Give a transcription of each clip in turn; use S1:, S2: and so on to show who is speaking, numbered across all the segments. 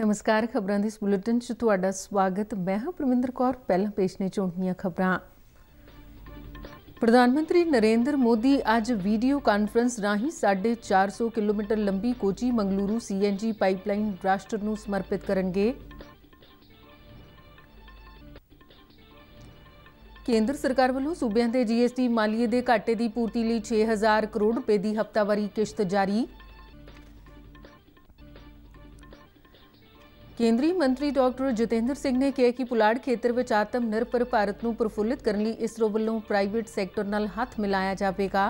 S1: नमस्कार। खबरों के इस बुलेटिन च तुहाडा स्वागत। मैं हाँ परमिंदर कौर। पहला पेश ने चोटियां खबरां। प्रधानमंत्री नरेंद्र मोदी अज वीडियो कानफ्रेंस राही 450 किलोमीटर लंबी कोची मंगलुरु CNG पाइपलाइन राष्ट्र नूं समर्पित करनगे। केंद्र सरकार वालों सूबਿਆਂ ਦੇ GST मालीए ਦੇ घाटे की पूर्ति ਲਈ 6000 करोड़ रुपए की हफ्तावारी किश्त जारी। केंद्रीय मंत्री डॉक्टर जितेंद्र सिंह ने कहा कि पुलाड़ खेतर में आत्म निर्भर भारत को प्रफुल्लित करने लिए इसरो वालों प्राइवेट सैक्टर नाल हथ मिलाया जाएगा।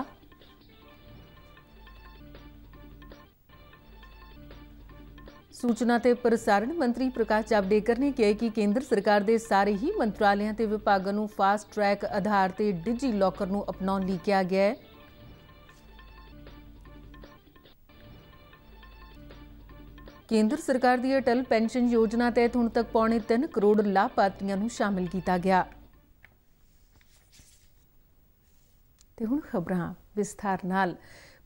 S1: सूचना ते प्रसारण मंत्री प्रकाश जावड़ेकर ने कहा कि केंद्र सरकार के सारे ही मंत्रालयों ते विभागों को फास्ट ट्रैक आधार ते डिजी लॉकर को अपनाने लिए कहा गया है। केंद्र सरकार की अटल पेंशन योजना तहत हुण तक 3.25 करोड़ लाभार्थियों को शामिल किया गया। ते हुण खबरां विस्तार नाल।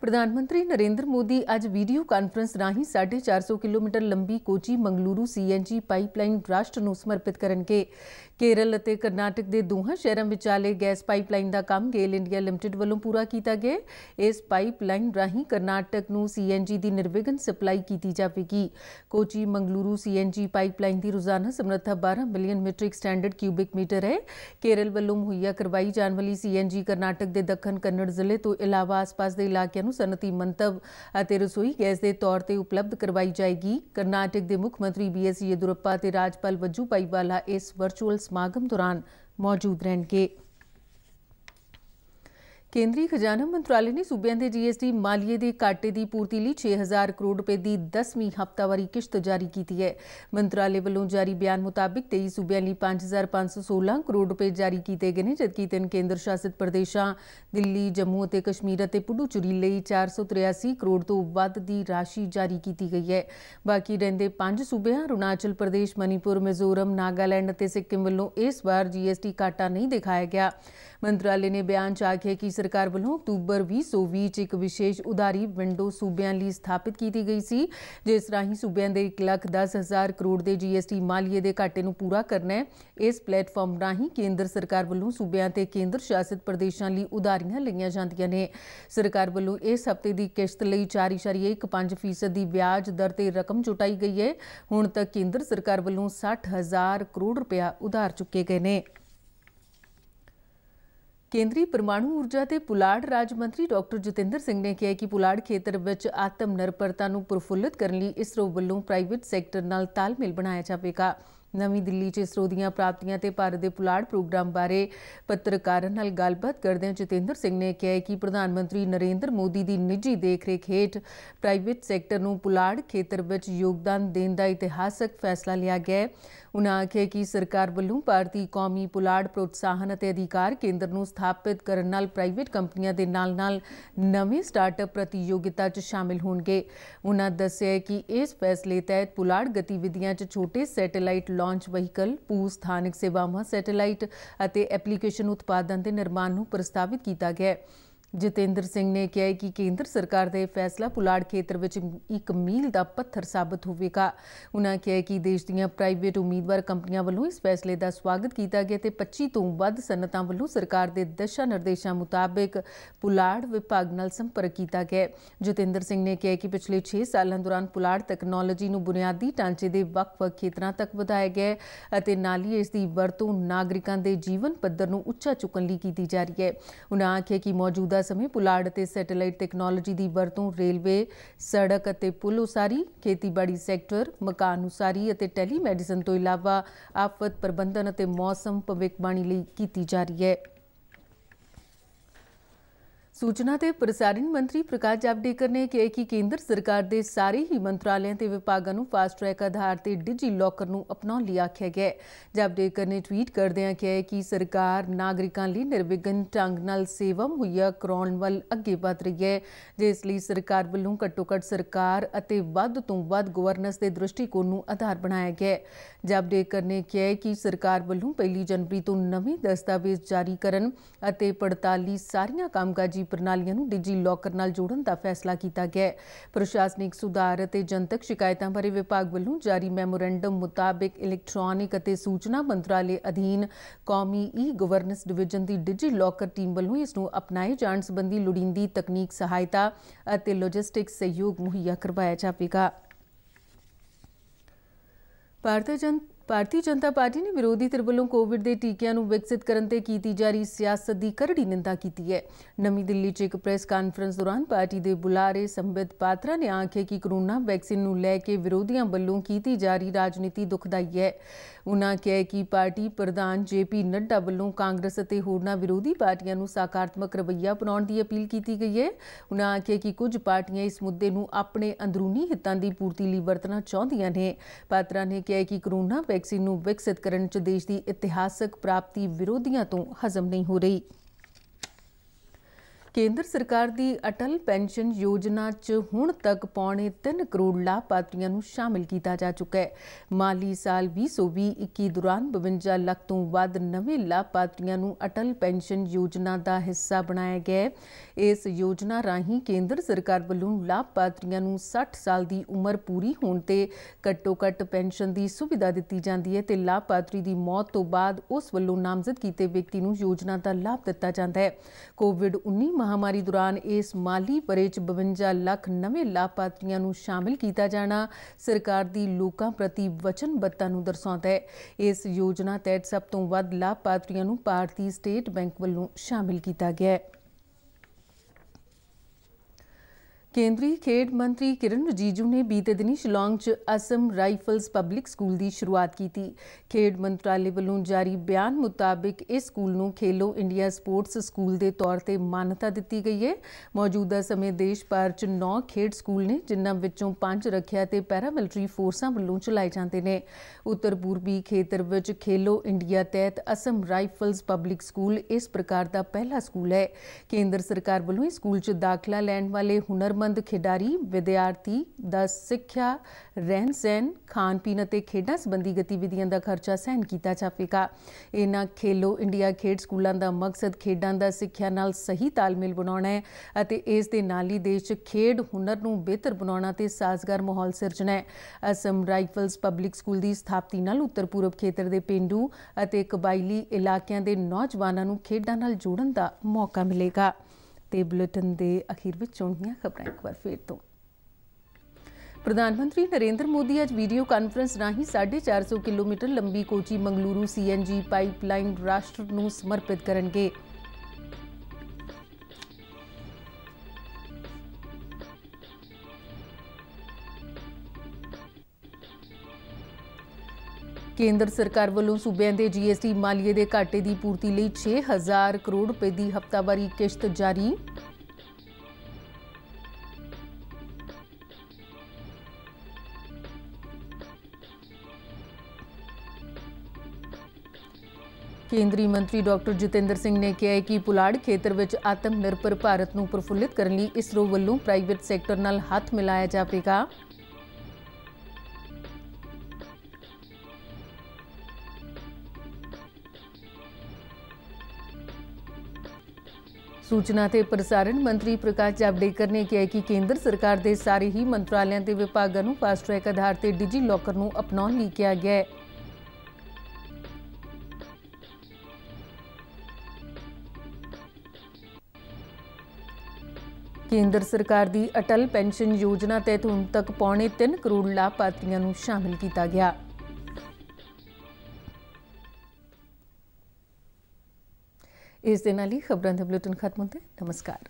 S1: प्रधानमंत्री नरेंद्र मोदी अज वीडियो कानफ्रेंस राही 450 किलोमीटर लंबी कोची मंगलुरु CNG पाइपलाइन राष्ट्र को समर्पित करनगे। केरल और करनाटक के दोहां शहरों विचाले गैस पाइपलाइन का काम गेल इंडिया लिमिटेड वालों पूरा किया गया। इस पाइपलाइन राही करनाटक को CNG की निर्विघन सप्लाई की जाएगी। कोची मंगलुरु CNG पाइपलाइन की रोजाना समर्था 12 million metric standard cubic metre है। केरल वालों मुहैया करवाई जाने वाली CNG करनाटक के दक्षिण कन्नड़ जिले तो इलावा आस पास के इलाकों सनती मंतव और रसोई गैस के तौर पर उपलब्ध करवाई जाएगी। कर्नाटक के मुख्यमंत्री BS येदुरप्पा और राज्यपाल वजूभाई वाला इस वर्चुअल समागम दौरान मौजूद रहेंगे। केंद्रीय खजाना मंत्रालय ने सूबਿਆਂ ਦੇ GST मालीए के घाटे की पूर्ति लिए 6000 करोड़ रुपए की 10वीं हफ्तावारी किश्त जारी की है। मंत्रालय वालों जारी बयान मुताबिक 23 सूबਿਆਂ लिए 5516 करोड़ रुपए जारी किए गए हैं, जबकि 3 केंद्र शासित प्रदेशों दिल्ली, जम्मू और कश्मीर और पुडुचेरी लिए 483 करोड़ तो वध की राशि जारी की गई है। बाकी रहिंदे 5 सूबਿਆਂ अरुणाचल प्रदेश, मणिपुर, मिजोरम, नागालैंड और सिक्किम वालों इस बार GST घाटा नहीं दिखाया गया। मंत्रालय ने बयान च आखिया कि सरकार वालों अक्तूबर 2020 एक विशेष उधारी विंडो सूबਿਆਂ ਲਈ स्थापित की गई सी, जिस राही सूबਿਆਂ ਦੇ 1,10,000 करोड़ के GST मालीए के घाटे को पूरा करना है। इस प्लेटफॉर्म राही केंद्र सरकार वालों सूबਿਆਂ ਤੇ केंद्र शासित प्रदेशों ਲਈ उधारियां लईयां ਜਾਂਦੀਆਂ ਨੇ। सरकार वालों इस हफ्ते की किश्त ਲਈ 4.15% की ब्याज दर ते रकम जुटाई गई है। हुण तक केंद्र सरकार वालों 60,000 करोड़ रुपया उधार चुके गए हैं। केंद्रीय परमाणु ऊर्जा के पुलाड़ राज मंत्री डॉक्टर जितेंद्र सिंह ने कहा कि पुलाड़ खेतर में आत्म निर्भरता को प्रफुल्लित करने लिए इसरो वालों प्राइवेट सैक्टर नाल तालमेल बनाया जाएगा। नवी दिल्ली च इसरो दीयां प्राप्तियां ते भारत के पुलाड़ प्रोग्राम बारे पत्रकारां नाल गलबात करदे जितेंद्र सिंह ने कहा कि प्रधानमंत्री नरेंद्र मोदी की निजी देखरेख हेठ प्राइवेट सैक्टर को पुलाड़ खेतर में योगदान देने का इतिहासक फैसला लिया गया है। उन्होंने आख्या कि सरकार वालों भारतीय कौमी पुलाड़ प्रोत्साहन और अधिकार केंद्र को स्थापित करने नाल प्राइवेट कंपनियों के नाल नवे स्टार्टअप प्रतियोगिता च शामिल होंगे। उन्होंने दस्सिया कि इस फैसले तहत पुलाड़ गतिविधियां च छोटे सैटेलाइट लॉन्च व्हीकल, भू स्थानक सेवावां, सैटेलाइट और एप्लीकेशन उत्पादन के निर्माण को प्रस्तावित किया गया है। जितेंद्र सिंह ने कहा कि केंद्र सरकार का फैसला पुलाड़ खेतर में एक मील का पत्थर साबित होगा। उन्होंने कहा कि देश दी प्राइवेट उम्मीदवार कंपनियों वालों इस फैसले का स्वागत किया गया तो 25 तो वध सनतां वालों सरकार के दिशा निर्देशों मुताबिक पुलाड़ विभाग नाल संपर्क किया गया। जितेंद्र सिंह ने कहा कि पिछले 6 सालों दौरान पुलाड़ तकनोलॉजी को बुनियादी ढांचे के ਵੱਖ-ਵੱਖ खेतरों तक ਵਧਾਇਆ गया और नाल ही इसकी वरतों नागरिकों के जीवन पद्धर को उच्चा चुकने लिए की जा रही है। उन्होंने आख्या कि मौजूदा समय पुलाड़ ते सैटेलाइट तैक्नोलॉजी की वरतों रेलवे, सड़क और पुल उसारी, खेतीबाड़ी सैक्टर, मकान उसारी और टैलीमैडिसन तो इलावा आफत प्रबंधन और मौसम भविष्यवाणी लई की जा रही है। सूचना ते प्रसारण मंत्री प्रकाश जावड़ेकर ने कहा कि केंद्र सरकार के सारे ही मंत्रालयों के विभागों को फास्ट ट्रैक आधार पर डिजी लॉकर को अपनाने लिए आख्या गया है। जावड़ेकर ने ट्वीट करदे कहा कि सरकार नागरिकों लिए निर्विघन ढंग नाल सेवा मुहैया कराउण वल अगे वध रही है, जिस लिए सरकार वालों घट्टो घट्ट सरकार और वध तो वध गवर्नेंस के दृष्टिकोण को आधार बनाया गया है। जावड़ेकर ने कहा कि सरकार वालों 1 जनवरी तो नवे दस्तावेज जारी करन और 45 सारियां कामकाजी ਪ੍ਰਣਾਲੀਆਂ ਨੂੰ ਡਿਜੀ ਲੋਕਰ ਨਾਲ ਜੋੜਨ ਦਾ ਫੈਸਲਾ ਕੀਤਾ ਗਿਆ ਹੈ। ਪ੍ਰਸ਼ਾਸਨਿਕ ਸੁਧਾਰ ਅਤੇ ਜਨਤਕ ਸ਼ਿਕਾਇਤਾਂ ਬਾਰੇ ਵਿਭਾਗ ਵੱਲੋਂ ਜਾਰੀ ਮੈਮੋਰੈਂਡਮ ਮੁਤਾਬਿਕ ਇਲੈਕਟ੍ਰੋਨਿਕ ਅਤੇ ਸੂਚਨਾ ਮੰਤਰਾਲੇ ਅਧੀਨ ਕੌਮੀ ਗਵਰਨੈਂਸ ਡਿਵੀਜ਼ਨ ਦੀ ਡਿਜੀ ਲੋਕਰ ਟੀਮ ਵੱਲੋਂ ਇਸ ਨੂੰ ਅਪਣਾਏ ਜਾਣ ਸੰਬੰਧੀ ਲੋੜੀਂਦੀ ਤਕਨੀਕ ਸਹਾਇਤਾ ਅਤੇ ਲੌਜਿਸਟਿਕ ਸਹਿਯੋਗ ਮੁਹੱਈਆ ਕਰਵਾਇਆ ਜਾਵੇਗਾ। ਭਾਰਤੀ ਜਨਤਾ ਪਾਰਟੀ ਨੇ ਵਿਰੋਧੀ ਧਿਰ ਵੱਲੋਂ ਕੋਵਿਡ ਦੇ ਟੀਕਿਆਂ ਨੂੰ ਵਿਕਸਿਤ ਕਰਨ ਤੇ ਕੀਤੀ ਜਾ ਰਹੀ ਸਿਆਸਤ ਦੀ ਕਰੜੀ ਨਿੰਦਾ ਕੀਤੀ ਹੈ। ਨਵੀਂ ਦਿੱਲੀ 'ਚ ਇੱਕ ਪ੍ਰੈਸ ਕਾਨਫਰੰਸ ਦੌਰਾਨ ਪਾਰਟੀ ਦੇ ਬੁਲਾਰੇ ਸੰਬਿਤ ਪਾਤਰਾ ਨੇ ਆਖਿਆ ਕਿ ਕੋਰੋਨਾ ਵੈਕਸੀਨ ਨੂੰ ਲੈ ਕੇ ਵਿਰੋਧੀਆਂ ਵੱਲੋਂ ਕੀਤੀ ਜਾ ਰਹੀ ਰਾਜਨੀਤੀ ਦੁਖਦਾਈ ਹੈ। ਉਨ੍ਹਾਂ ਕਿਹਾ ਕਿ ਪਾਰਟੀ ਪ੍ਰਧਾਨ JP ਨੱਡਾ ਵੱਲੋਂ ਕਾਂਗਰਸ ਅਤੇ ਹੋਰਨਾਂ ਵਿਰੋਧੀ ਪਾਰਟੀਆਂ ਨੂੰ ਸਕਾਰਾਤਮਕ ਰਵੱਈਆ ਅਪਣਾਉਣ ਦੀ ਅਪੀਲ ਕੀਤੀ ਗਈ ਹੈ। ਉਨ੍ਹਾਂ ਆਖਿਆ ਕਿ ਕੁਝ ਪਾਰਟੀਆਂ ਇਸ ਮੁੱਦੇ ਨੂੰ ਆਪਣੇ ਅੰਦਰੂਨੀ ਹਿੱਤਾਂ ਦੀ ਪੂਰਤੀ ਲਈ ਵਰਤਣਾ ਚਾਹੁੰਦੀਆਂ ਨੇ। ਪਾਤਰਾ ਨੇ ਕਿਹਾ ਕਿ ਕੋਰੋਨਾ ਵੈਕਸੀਨ ਨੂੰ ਵਿਕਸਿਤ ਕਰਨ 'ਚ ਦੇਸ਼ ਦੀ ਇਤਿਹਾਸਕ ਪ੍ਰਾਪਤੀ ਵਿਰੋਧੀਆਂ ਤੋਂ ਹਜ਼ਮ ਨਹੀਂ ਹੋ ਰਹੀ। ਕੇਂਦਰ ਸਰਕਾਰ ਦੀ ਅਟਲ ਪੈਨਸ਼ਨ ਯੋਜਨਾ 'ਚ ਹੁਣ ਤੱਕ ਪੌਣੇ 3 ਕਰੋੜ ਲਾਭਪਾਤਰੀਆਂ ਨੂੰ ਸ਼ਾਮਿਲ ਕੀਤਾ ਜਾ ਚੁੱਕਾ ਹੈ। ਮਾਲੀ ਸਾਲ 2020-21 ਦੌਰਾਨ 52 ਲੱਖ ਤੋਂ ਵੱਧ ਨਵੇਂ ਲਾਭਪਾਤਰੀਆਂ ਨੂੰ ਅਟਲ ਪੈਨਸ਼ਨ ਯੋਜਨਾ ਦਾ ਹਿੱਸਾ ਬਣਾਇਆ ਗਿਆ ਹੈ। ਇਸ ਯੋਜਨਾ ਰਾਹੀਂ ਕੇਂਦਰ ਸਰਕਾਰ ਵੱਲੋਂ ਲਾਭਪਾਤਰੀਆਂ ਨੂੰ 60 ਸਾਲ ਦੀ ਉਮਰ ਪੂਰੀ ਹੋਣ ਤੇ ਘੱਟੋ-ਘੱਟ ਪੈਨਸ਼ਨ ਦੀ ਸੁਵਿਧਾ ਦਿੱਤੀ ਜਾਂਦੀ ਹੈ ਤੇ ਲਾਭਪਾਤਰੀ ਦੀ ਮੌਤ ਤੋਂ ਬਾਅਦ ਉਸ ਵੱਲੋਂ ਨਾਮਜ਼ਦ ਕੀਤੇ ਵਿਅਕਤੀ ਨੂੰ ਯੋਜਨਾ ਦਾ ਲਾਭ ਦਿੱਤਾ ਜਾਂਦਾ ਹੈ। ਕੋਵਿਡ-19 ਮਹਾਮਾਰੀ ਦੌਰਾਨ ਇਸ ਮਾਲੀ ਵਰ੍ਹੇ 'ਚ 52 ਲੱਖ ਨਵੇਂ ਲਾਭਪਾਤਰੀਆਂ ਨੂੰ ਸ਼ਾਮਿਲ ਕੀਤਾ ਜਾਣਾ ਸਰਕਾਰ ਦੀ ਲੋਕਾਂ ਪ੍ਰਤੀ ਵਚਨਬੱਧਤਾ ਨੂੰ ਦਰਸਾਉਂਦਾ ਹੈ। ਇਸ ਯੋਜਨਾ ਤਹਿਤ ਸਭ ਤੋਂ ਵੱਧ ਲਾਭਪਾਤਰੀਆਂ ਨੂੰ ਭਾਰਤੀ ਸਟੇਟ ਬੈਂਕ ਵੱਲੋਂ ਸ਼ਾਮਿਲ ਕੀਤਾ ਗਿਆ ਹੈ। ਕੇਂਦਰੀ ਖੇਡ ਮੰਤਰੀ ਕਿਰਨ ਰਿਜੀਜੂ ਨੇ ਬੀਤੇ ਦਿਨੀ ਸ਼ਿਲੌਂਗ 'ਚ ਅਸਮ ਰਾਈਫਲਜ਼ ਪਬਲਿਕ ਸਕੂਲ ਦੀ ਸ਼ੁਰੂਆਤ ਕੀਤੀ। ਖੇਡ ਮੰਤਰਾਲੇ ਵੱਲੋਂ ਜਾਰੀ ਬਿਆਨ ਮੁਤਾਬਿਕ ਇਸ ਸਕੂਲ ਨੂੰ ਖੇਲੋ ਇੰਡੀਆ ਸਪੋਰਟਸ ਸਕੂਲ ਦੇ ਤੌਰ ਤੇ ਮਾਨਤਾ ਦਿੱਤੀ ਗਈ ਹੈ। ਮੌਜੂਦਾ ਸਮੇਂ ਦੇਸ਼ ਭਰ 'ਚ 9 ਖੇਡ ਸਕੂਲ ਨੇ, ਜਿਨ੍ਹਾਂ ਵਿੱਚੋਂ 5 ਰੱਖਿਆ ਤੇ ਪੈਰਾਮਿਲਟਰੀ ਫੋਰਸਾਂ ਵੱਲੋਂ ਚਲਾਏ ਜਾਂਦੇ ਨੇ। ਉੱਤਰ ਪੂਰਬੀ ਖੇਤਰ ਵਿੱਚ ਖੇਲੋ ਇੰਡੀਆ ਤਹਿਤ ਅਸਮ ਰਾਈਫਲਜ਼ ਪਬਲਿਕ ਸਕੂਲ ਇਸ ਪ੍ਰਕਾਰ ਦਾ ਪਹਿਲਾ ਸਕੂਲ ਹੈ। ਕੇਂਦਰ ਸਰਕਾਰ ਵੱਲੋਂ ਇਸ ਸਕੂਲ 'ਚ ਦਾਖਲਾ ਲੈਣ ਵਾਲੇ ਹੁਨਰਮੰਦ ਖਿਡਾਰੀ ਵਿਦਿਆਰਥੀ ਦਾ ਸਿੱਖਿਆ, ਰਹਿਣ ਸਹਿਣ, ਖਾਣ ਪੀਣ ਅਤੇ ਖੇਡਾਂ ਸੰਬੰਧੀ ਗਤੀਵਿਧੀਆਂ ਦਾ ਖਰਚਾ ਸਹਿਣ ਕੀਤਾ ਜਾਵੇਗਾ। ਇਹਨਾਂ ਖੇਲੋ ਇੰਡੀਆ ਖੇਡ ਸਕੂਲਾਂ ਦਾ ਮਕਸਦ ਖੇਡਾਂ ਦਾ ਸਿੱਖਿਆ ਨਾਲ ਸਹੀ ਤਾਲਮੇਲ ਬਣਾਉਣਾ ਹੈ ਅਤੇ ਇਸ ਦੇ ਨਾਲ ਹੀ ਦੇਸ਼ 'ਚ ਖੇਡ ਹੁਨਰ ਨੂੰ ਬਿਹਤਰ ਬਣਾਉਣਾ ਤੇ ਸਾਜ਼ਗਾਰ ਮਾਹੌਲ ਸਿਰਜਣਾ ਹੈ। ਅਸਮ ਰਾਈਫਲਜ਼ ਪਬਲਿਕ ਸਕੂਲ ਦੀ ਸਥਾਪਤੀ ਨਾਲ ਉੱਤਰ ਪੂਰਬ ਖੇਤਰ ਦੇ ਪੇਂਡੂ ਅਤੇ ਕਬਾਇਲੀ ਇਲਾਕਿਆਂ ਦੇ ਨੌਜਵਾਨਾਂ ਨੂੰ ਖੇਡਾਂ ਨਾਲ ਜੋੜਨ ਦਾ ਮੌਕਾ ਮਿਲੇਗਾ। ਤੇ ਬੁਲੇਟਿਨ ਦੇ ਅਖੀਰ ਵਿੱਚ ਚੋਣਵੀਆਂ ਖਬਰਾਂ ਇੱਕ ਵਾਰ ਫਿਰ ਤੋਂ। ਪ੍ਰਧਾਨ ਮੰਤਰੀ ਨਰਿੰਦਰ ਮੋਦੀ ਅੱਜ ਵੀਡੀਓ ਕਾਨਫਰੰਸ ਰਾਹੀਂ 450 ਕਿਲੋਮੀਟਰ ਲੰਬੀ ਕੋਚੀ ਮੰਗਲੁਰੂ CNG ਪਾਈਪਲਾਈਨ ਰਾਸ਼ਟਰ ਨੂੰ ਸਮਰਪਿਤ ਕਰਨਗੇ। ਕੇਂਦਰ ਸਰਕਾਰ ਵੱਲੋਂ ਸੂਬਿਆਂ ਦੇ GST ਮਾਲੀਏ ਦੇ ਘਾਟੇ ਦੀ ਪੂਰਤੀ ਲਈ 6000 ਕਰੋੜ ਰੁਪਏ ਦੀ ਹਫ਼ਤਾਵਾਰੀ ਕਿਸ਼ਤ ਜਾਰੀ। ਕੇਂਦਰੀ ਮੰਤਰੀ ਡਾਕਟਰ ਜਤਿੰਦਰ ਸਿੰਘ ਨੇ ਕਿਹਾ ਹੈ ਕਿ ਪੁਲਾੜ ਖੇਤਰ ਵਿੱਚ ਆਤਮ ਨਿਰਭਰ ਭਾਰਤ ਨੂੰ ਪ੍ਰਫੁੱਲਿਤ ਕਰਨ ਲਈ ਇਸਰੋ ਵੱਲੋਂ ਪ੍ਰਾਈਵੇਟ ਸੈਕਟਰ ਨਾਲ ਹੱਥ ਮਿਲਾਇਆ ਜਾਵੇਗਾ। सूचना ते प्रसारण मंत्री प्रकाश जावड़ेकर ने कहा कि केंद्र सरकार के सारे ही मंत्रालयों के विभागों को फास्ट ट्रैक आधार पर डिजी लॉकर को अपनाने लिए कहा गया है। केंद्र सरकार की अटल पेंशन योजना तहत हुण तक पौने 3 करोड़ लाभपात्रियों को शामिल किया गया। इस दे नाल ही खबरां दा बुलेटिन खत्म होंदा है। नमस्कार।